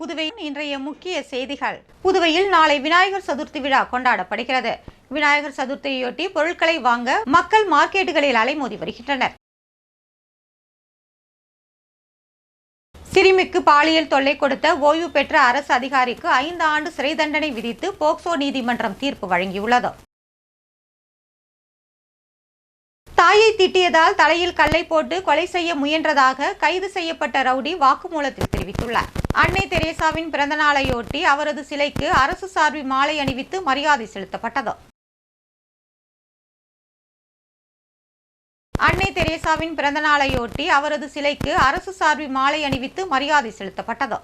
புதுவையின் இன்றைய முக்கிய செய்திகள். புதுவையில் நாளை விநாயகர் சதுர்த்தி விழா கொண்டாடப்படுகிறது. விநாயகர் சதுர்த்தியையொட்டி பொருட்களை வாங்க மக்கள் மார்க்கெட்டுகளில் அலைமோதி வருகின்றனர். சிறுமிக்கு பாலியல் தொல்லை கொடுத்த ஓய்வு பெற்ற அரசு அதிகாரிக்கு 5 ஆண்டு சிறை தண்டனை விதித்து போக்சோ நீதிமன்றம் தீர்ப்பு வழங்கியுள்ளது. தாயை திட்டியதால் தலையில் கல்லை போட்டு கொலை செய்ய முயன்றதாக கைது செய்யப்பட்ட ரவுடி வாக்குமூலத்தில் தெரிவித்துள்ளார். அன்னை தெரேசாவின் பிறந்த நாளையொட்டி அவரது சிலைக்கு அரசு சார்பில் மாலை அணிவித்து மரியாதை செலுத்தப்பட்டது. அன்னை தெரேசாவின் பிறந்த நாளையொட்டி அவரது சிலைக்கு அரசு சார்பில் மாலை அணிவித்து மரியாதை செலுத்தப்பட்டது.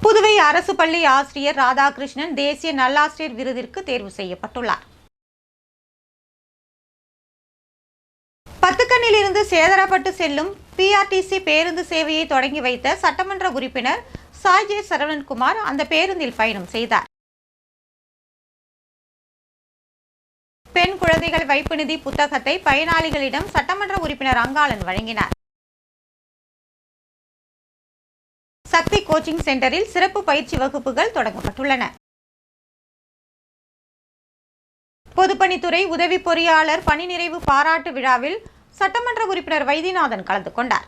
புதுவை அரசு பள்ளி ஆசிரியர் ராதாகிருஷ்ணன் தேசிய நல்லாசிரியர் விருதிற்கு தேர்வு செய்யப்பட்டுள்ளார். பத்துக்கண்ணில் இருந்து சேதராப்பட்டு செல்லும் பிஆர்டிசி பேருந்து சேவையை தொடங்கி வைத்த சட்டமன்ற உறுப்பினர் சாய் ஜே சரவணன்குமார் அந்த பேருந்தில் பயணம் செய்தார். பெண் குழந்தைகள் வைப்பு நிதி புத்தகத்தை பயனாளிகளிடம் சட்டமன்ற உறுப்பினர் அங்காளன் வழங்கினார். சக்தி கோச்சிங் சென்டரில் சிறப்பு பயிற்சி வகுப்புகள் தொடங்கப்பட்டுள்ளன. பொதுப்பணித்துறை உதவி பொறியாளர் பணி நிறைவு பாராட்டு விழாவில் சட்டமன்ற உறுப்பினர் வைத்தியநாதன் கலந்து கொண்டார்.